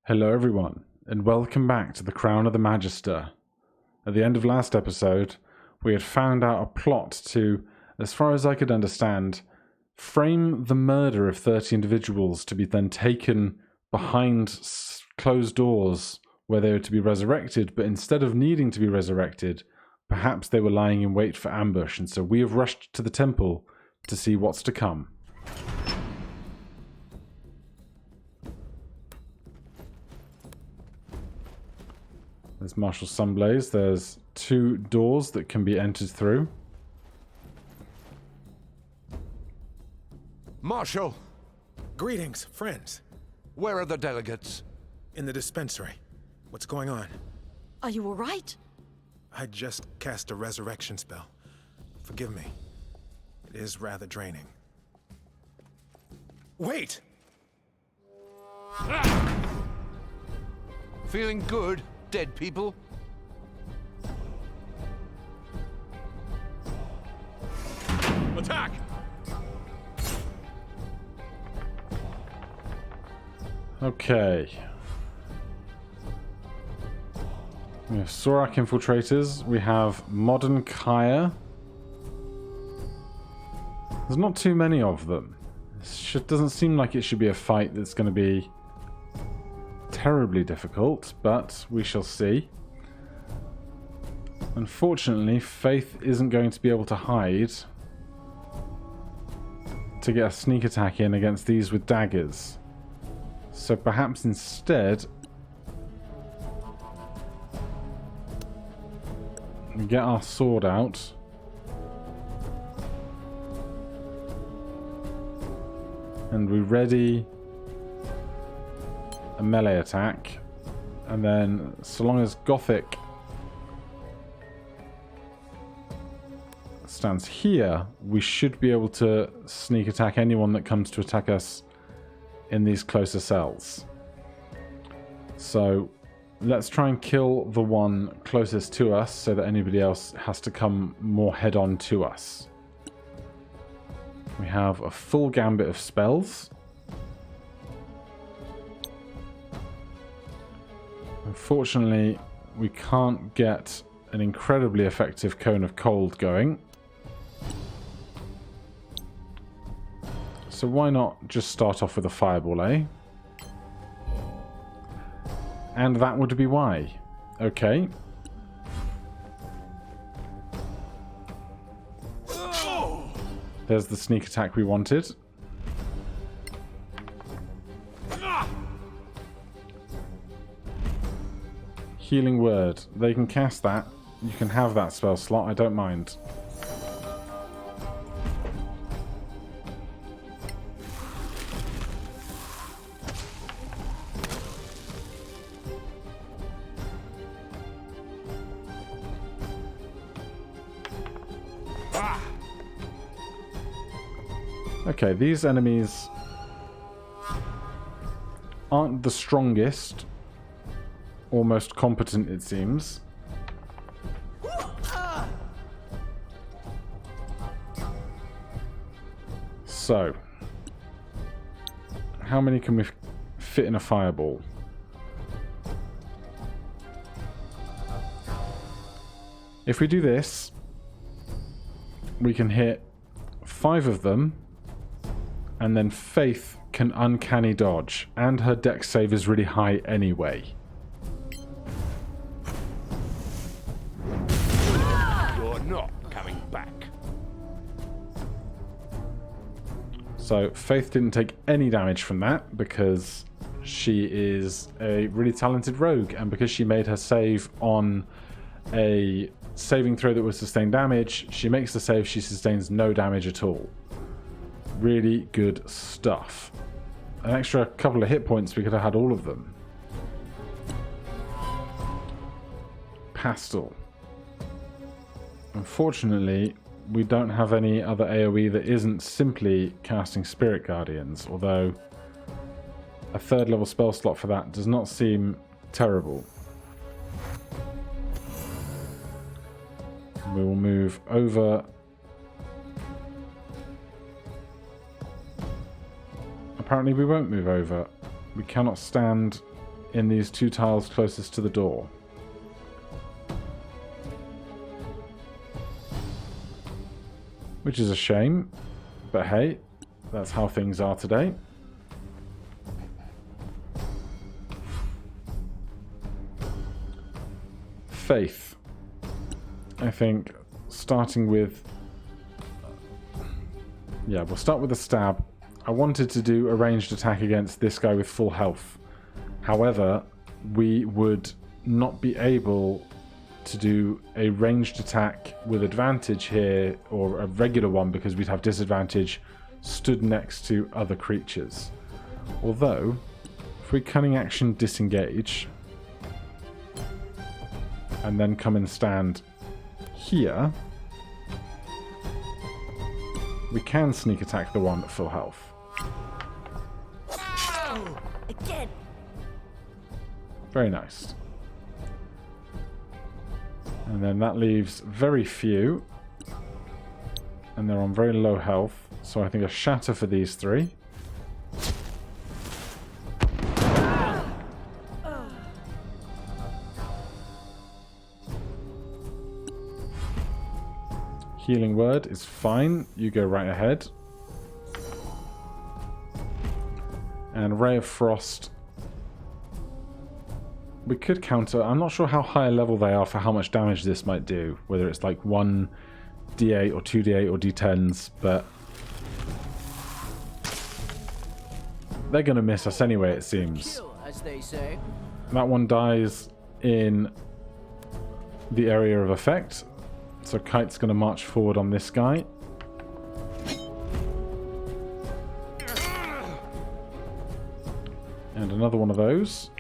Hello everyone, and welcome back to the Crown of the Magister. At the end of last episode, we had found out a plot to, as far as I could understand, frame the murder of 30 individuals to be then taken behind closed doors where they were to be resurrected, but instead of needing to be resurrected, perhaps they were lying in wait for ambush, and so we have rushed to the temple to see what's to come. There's Marshal Sunblaze. There's 2 doors that can be entered through. Marshal! Greetings, friends. Where are the delegates? In the dispensary. What's going on? Are you all right? I just cast a resurrection spell. Forgive me. It is rather draining. Wait! Feeling good, dead people? Attack! Okay. We have Sorak infiltrators. We have modern Kaya. There's not too many of them. It doesn't seem like it should be a fight that's going to be terribly difficult, but we shall see. Unfortunately, Faith isn't going to be able to hide to get a sneak attack in against these with daggers. So perhaps instead we get our sword out and we ready a melee attack, and then so long as Gothic stands here, we should be able to sneak attack anyone that comes to attack us in these closer cells. So let's try and kill the one closest to us so that anybody else has to come more head on to us. We have a full gambit of spells. Unfortunately, we can't get an incredibly effective Cone of Cold going. So why not just start off with a Fireball, eh? And that would be why. Okay. There's the sneak attack we wanted. Healing Word. They can cast that. You can have that spell slot. I don't mind. Okay, these enemies aren't the strongest or most competent, it seems. So, how many can we fit in a fireball? If we do this, we can hit 5 of them, and then Faith can uncanny dodge, and her dex save is really high anyway. You're not coming back. So Faith didn't take any damage from that because she is a really talented rogue, and because she made her save on a saving throw that was sustained damage, she makes the save, she sustains no damage at all. Really good stuff. An extra couple of hit points, we could have had all of them. Pastel. Unfortunately, we don't have any other AoE that isn't simply casting Spirit Guardians, although a 3rd level spell slot for that does not seem terrible. We will move over. Apparently we won't move over. We cannot stand in these 2 tiles closest to the door. Which is a shame, but hey, that's how things are today. Faith. I think starting with... yeah, we'll start with a stab. I wanted to do a ranged attack against this guy with full health. However, we would not be able to do a ranged attack with advantage here, or a regular one, because we'd have disadvantage stood next to other creatures. Although, if we cunning action disengage, and then come and stand here, we can sneak attack the one at full health. Again. Very nice. And then that leaves very few. And they're on very low health. So I think a shatter for these 3. Healing word is fine. You go right ahead. And Ray of Frost. We could counter. I'm not sure how high a level they are for how much damage this might do. Whether it's like 1 D8 or 2 D8 or D10s, but they're going to miss us anyway, it seems. As they say. That one dies in the area of effect. So Kite's going to march forward on this guy. And another one of those.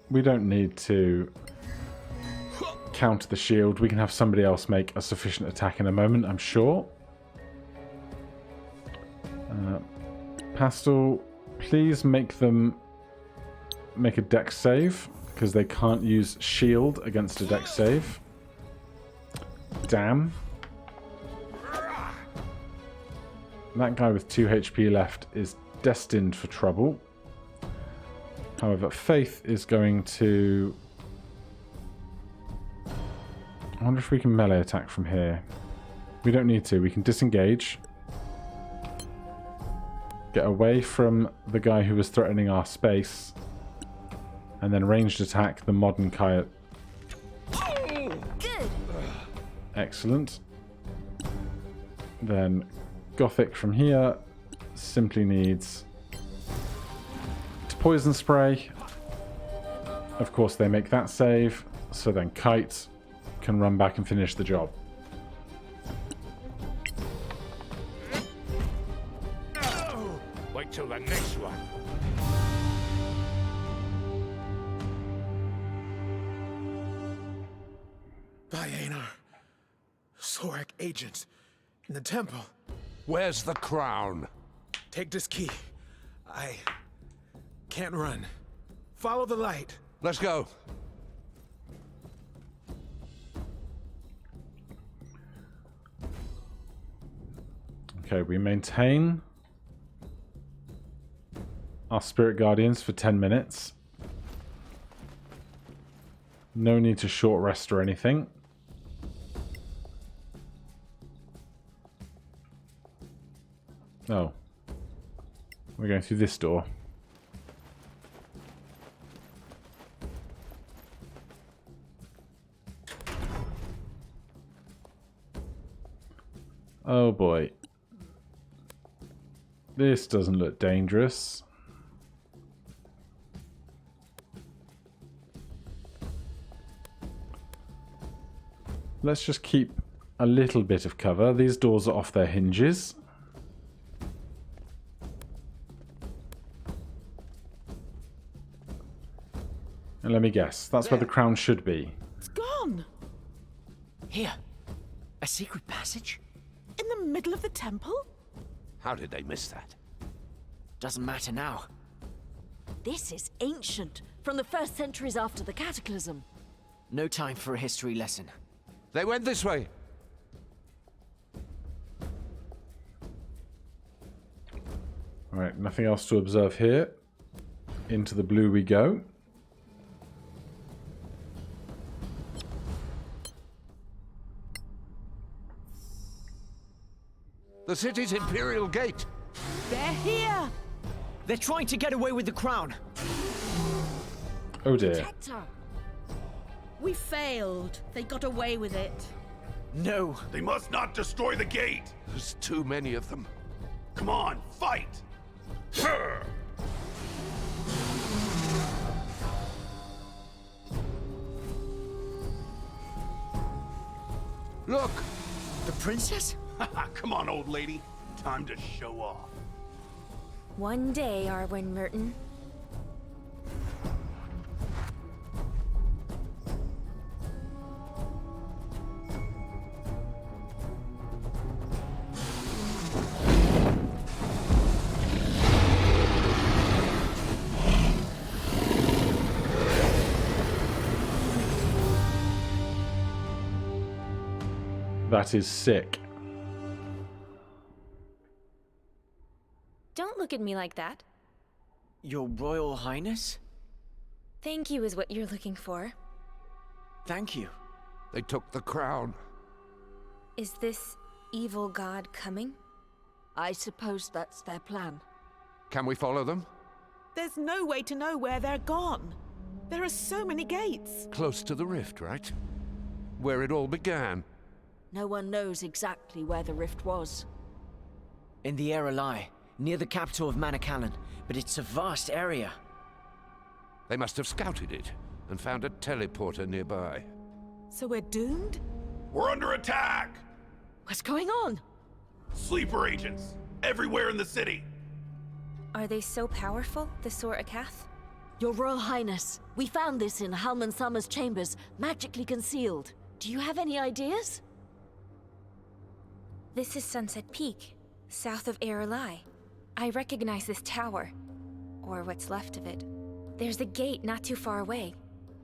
We don't need to counter the shield. We can have somebody else make a sufficient attack in a moment, I'm sure. Pastel, please make them make a dex save, because they can't use shield against a dex save. Damn. That guy with 2 HP left is destined for trouble. However, Faith is going to... I wonder if we can melee attack from here. We don't need to. We can disengage. Get away from the guy who was threatening our space. And then ranged attack the modern coyote. Good. Excellent. Then Gothic from here simply needs to poison spray. Of course they make that save, so then Kite can run back and finish the job. Wait till the next one. Vienna. Zorak agents. In the temple. Where's the crown? Take this key. I can't run. Follow the light. Let's go. Okay, we maintain our Spirit Guardians for 10 minutes. No need to short rest or anything. Oh. We're going through this door. Oh boy. This doesn't look dangerous. Let's just keep a little bit of cover. These doors are off their hinges. And let me guess, that's where the crown should be. It's gone. Here. A secret passage? In the middle of the temple? How did they miss that? Doesn't matter now. This is ancient, from the first centuries after the Cataclysm. No time for a history lesson. They went this way. Alright, nothing else to observe here. Into the blue we go. The city's Imperial Gate. They're here! They're trying to get away with the crown. Oh dear. Protector! We failed. They got away with it. No. They must not destroy the gate! There's too many of them. Come on, fight! Brr. Look! The princess? Come on, old lady. Time to show off. One day, Arwen Merton. That is sick. Don't look at me like that. Your Royal Highness? Thank you is what you're looking for. Thank you. They took the crown. Is this evil god coming? I suppose that's their plan. Can we follow them? There's no way to know where they're gone. There are so many gates. Close to the rift, right? Where it all began. No one knows exactly where the rift was. In the Air near the capital of Manacalon, but it's a vast area. They must have scouted it and found a teleporter nearby. So we're doomed? We're under attack! What's going on? Sleeper agents! Everywhere in the city! Are they so powerful, the Sor Akath? Your Royal Highness, we found this in Halman Summer's chambers, magically concealed. Do you have any ideas? This is Sunset Peak, south of Air. I recognize this tower, or what's left of it. There's a gate not too far away,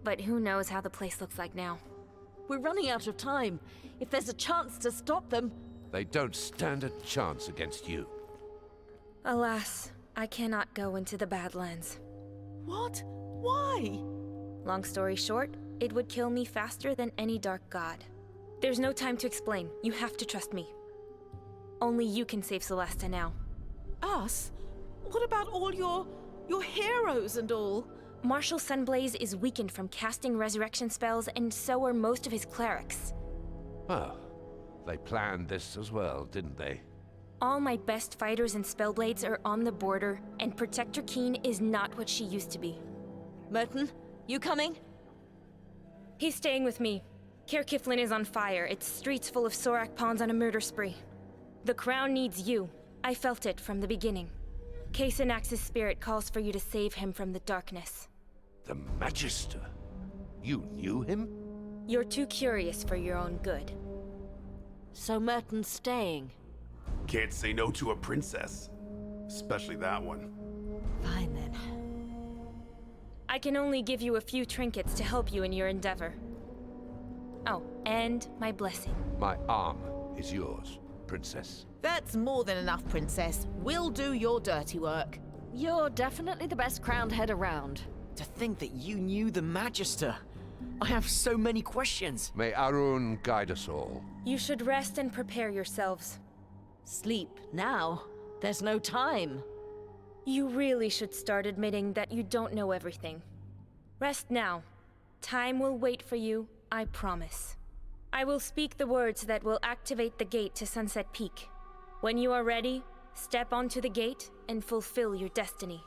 but who knows how the place looks like now. We're running out of time. If there's a chance to stop them... They don't stand a chance against you. Alas, I cannot go into the Badlands. What? Why? Long story short, it would kill me faster than any dark god. There's no time to explain. You have to trust me. Only you can save Solasta now. Us? What about all your heroes and all? Marshal Sunblaze is weakened from casting resurrection spells, and so are most of his clerics. Oh, they planned this as well, didn't they? All my best fighters and spellblades are on the border, and Protector Keen is not what she used to be. Merton, you coming? He's staying with me. Caer Kiflin is on fire. Its streets full of Sorak pawns on a murder spree. The crown needs you. I felt it from the beginning. Kasanax's spirit calls for you to save him from the darkness. The Magister? You knew him? You're too curious for your own good. So Merton's staying. Can't say no to a princess. Especially that one. Fine then. I can only give you a few trinkets to help you in your endeavor. Oh, and my blessing. My arm is yours, Princess. That's more than enough, Princess. We'll do your dirty work. You're definitely the best crowned head around. To think that you knew the Magister. I have so many questions. May Arun guide us all. You should rest and prepare yourselves. Sleep now. There's no time. You really should start admitting that you don't know everything. Rest now. Time will wait for you, I promise. I will speak the words that will activate the gate to Sunset Peak. When you are ready, step onto the gate and fulfill your destiny.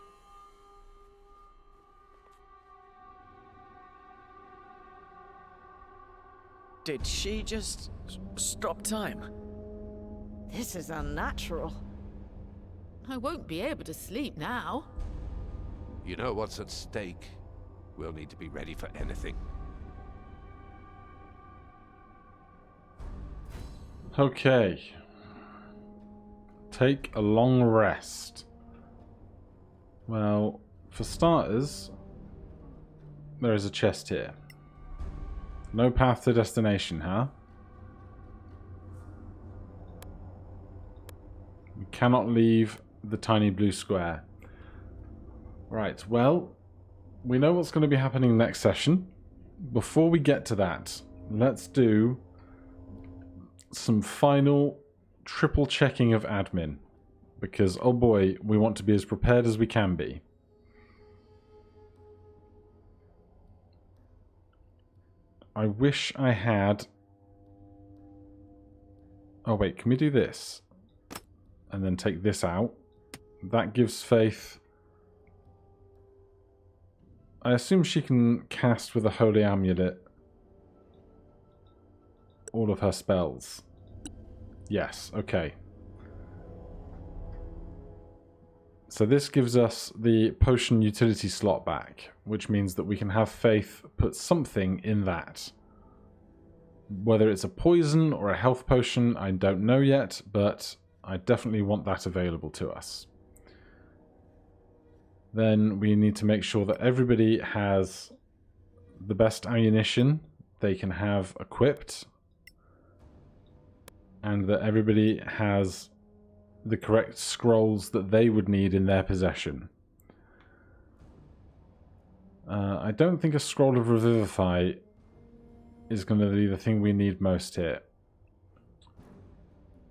Did she just stop time? This is unnatural. I won't be able to sleep now. You know what's at stake. We'll need to be ready for anything. Okay. Take a long rest. Well, for starters, there is a chest here. No path to destination, huh? We cannot leave the tiny blue square. Right, well, we know what's going to be happening next session. Before we get to that, let's do some final triple checking of admin. Because, oh boy, we want to be as prepared as we can be. I wish I had... Oh wait, can we do this? And then take this out. That gives Faith... I assume she can cast with a Holy Amulet all of her spells. Yes, okay. So this gives us the potion utility slot back, which means that we can have Faith put something in that. Whether it's a poison or a health potion, I don't know yet, but I definitely want that available to us. Then we need to make sure that everybody has the best ammunition they can have equipped, and that everybody has the correct scrolls that they would need in their possession. I don't think a scroll of Revivify is going to be the thing we need most here.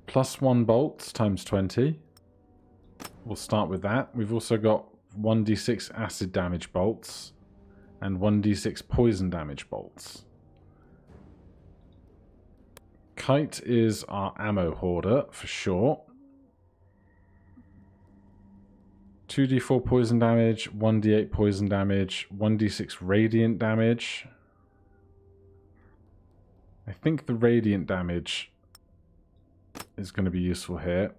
+1 bolts times 20. We'll start with that. We've also got 1d6 acid damage bolts and 1d6 poison damage bolts. Kite is our ammo hoarder for sure. 2d4 poison damage, 1d8 poison damage, 1d6 radiant damage. I think the radiant damage is going to be useful here.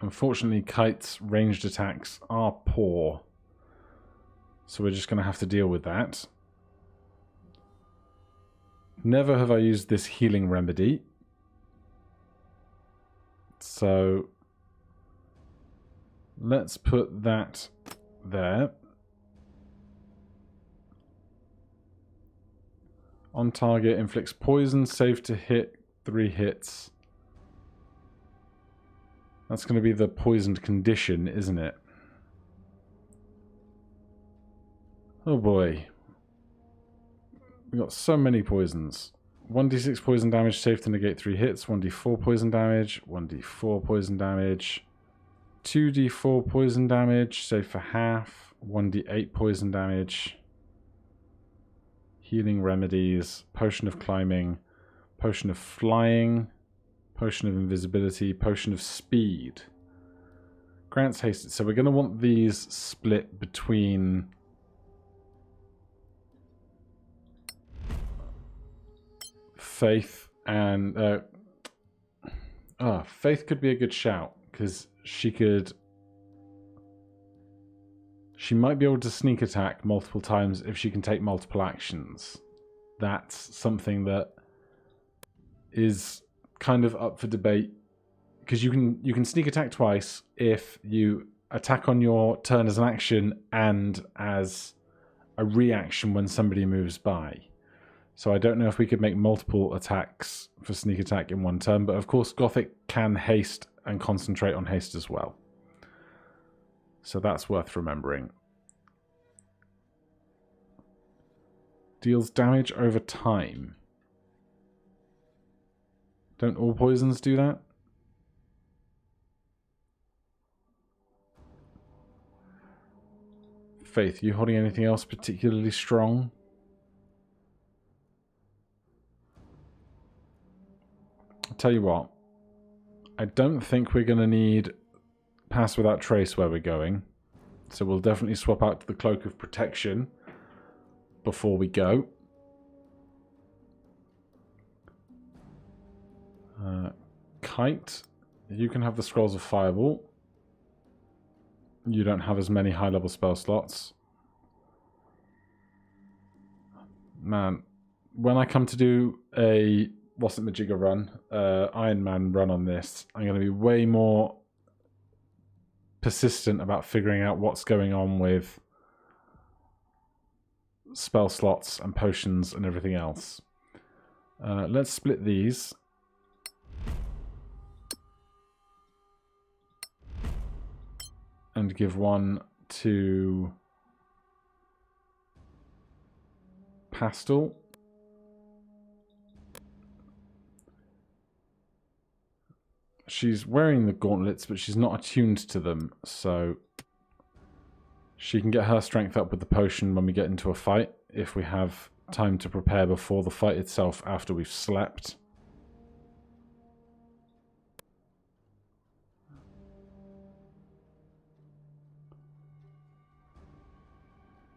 Unfortunately, Kite's ranged attacks are poor, so we're just going to have to deal with that. Never have I used this healing remedy, so let's put that there. On target, inflicts poison, save to hit, 3 hits. That's going to be the poisoned condition, isn't it? Oh boy. We've got so many poisons. 1d6 poison damage, save to negate 3 hits. 1d4 poison damage. 1d4 poison damage. 2d4 poison damage, save for half. 1d8 poison damage. Healing remedies. Potion of climbing. Potion of flying. Potion of invisibility. Potion of speed. Grants haste. So we're going to want these split between... Faith and... Faith could be a good shout, because she might be able to sneak attack multiple times if she can take multiple actions. That's something that is kind of up for debate, because you can sneak attack twice if you attack on your turn as an action and as a reaction when somebody moves by. So I don't know if we could make multiple attacks for sneak attack in one turn, but of course Gothic can haste and concentrate on haste as well. So that's worth remembering. Deals damage over time. Don't all poisons do that? Faith, you holding anything else particularly strong? I'll tell you what. I don't think we're going to need Pass Without Trace where we're going. So we'll definitely swap out to the Cloak of Protection before we go. Kite, you can have the Scrolls of Fireball. You don't have as many high-level spell slots. Man, when I come to do a Wasn't Majigga run, Iron Man run on this, I'm going to be way more persistent about figuring out what's going on with spell slots and potions and everything else. Let's split these. and give one to Pastel. She's wearing the gauntlets, but she's not attuned to them, so she can get her strength up with the potion when we get into a fight, if we have time to prepare before the fight itself after we've slept.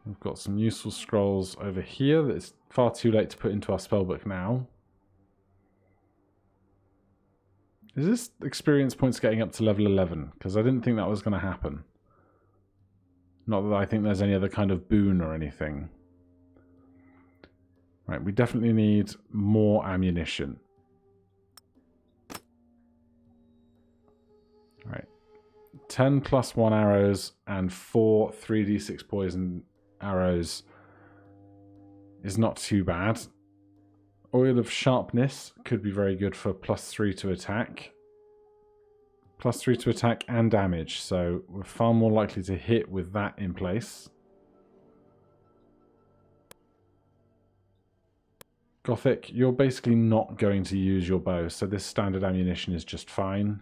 We've got some useful scrolls over here that it's far too late to put into our spellbook now. Is this experience points getting up to level 11? Because I didn't think that was going to happen. Not that I think there's any other kind of boon or anything. Right, we definitely need more ammunition. Right. 10 plus 1 arrows and 4 3d6 poison arrows is not too bad. Oil of Sharpness could be very good for +3 to attack. +3 to attack and damage, so we're far more likely to hit with that in place. Gothic, you're basically not going to use your bow, so this standard ammunition is just fine.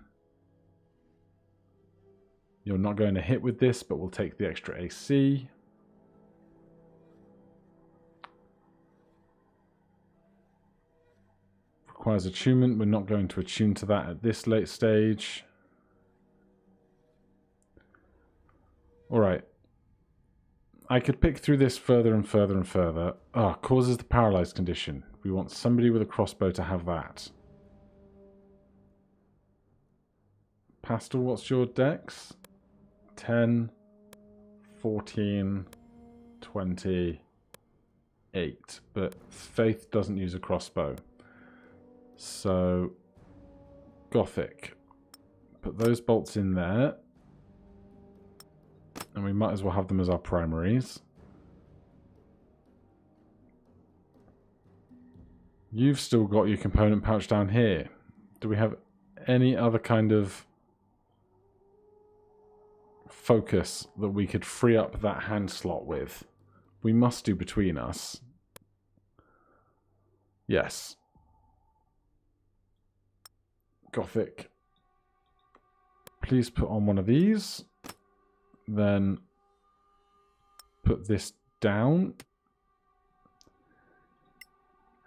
You're not going to hit with this, but we'll take the extra AC. Requires attunement. We're not going to attune to that at this late stage. Alright. I could pick through this further and further and further. Ah, causes the paralyzed condition. We want somebody with a crossbow to have that. Pastel, what's your dex? 10, 14, 28. But Faith doesn't use a crossbow. So, Gothic. Put those bolts in there. And we might as well have them as our primaries. You've still got your component pouch down here. Do we have any other kind of focus that we could free up that hand slot with? We must do between us. Yes. Gothic. Please put on one of these. Then put this down.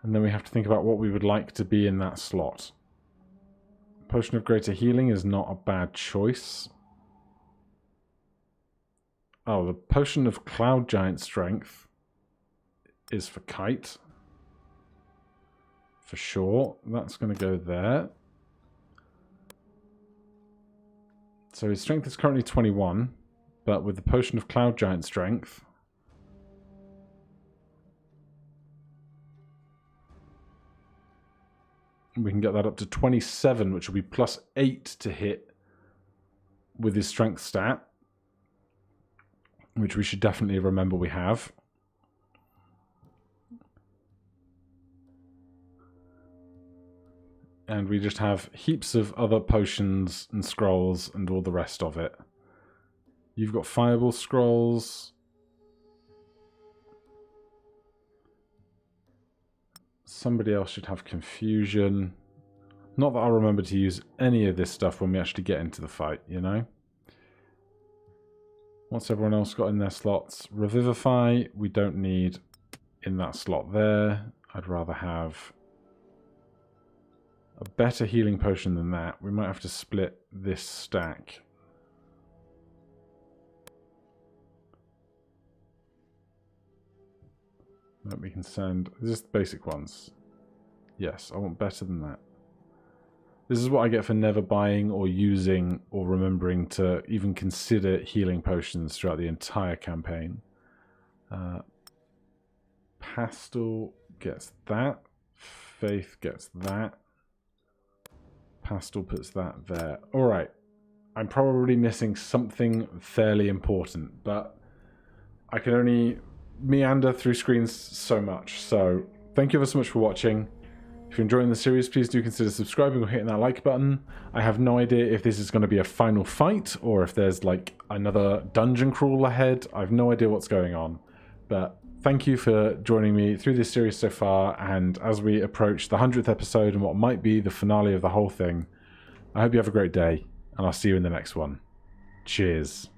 And then we have to think about what we would like to be in that slot. Potion of Greater Healing is not a bad choice. Oh, the Potion of Cloud Giant Strength is for Kite. For sure. That's going to go there. So his strength is currently 21. But with the Potion of Cloud Giant Strength, we can get that up to 27, which will be +8 to hit with his strength stat, which we should definitely remember we have. And we just have heaps of other potions and scrolls and all the rest of it. You've got Fireball Scrolls. Somebody else should have Confusion. Not that I'll remember to use any of this stuff when we actually get into the fight, you know? What's everyone else got in their slots? Revivify, we don't need in that slot there. I'd rather have a better healing potion than that. We might have to split this stack. That we can send just basic ones. Yes, I want better than that. This is what I get for never buying or using or remembering to even consider healing potions throughout the entire campaign. Pastel gets that. Faith gets that. Pastel puts that there. Alright. I'm probably missing something fairly important, but I can only meander through screens so much. So thank you ever so much for watching. If you're enjoying the series, please do consider subscribing or hitting that like button. I have no idea if this is going to be a final fight or if there's like another dungeon crawl ahead. I have no idea what's going on. But thank you for joining me through this series so far, and as we approach the 100th episode and what might be the finale of the whole thing, I hope you have a great day, and I'll see you in the next one. Cheers.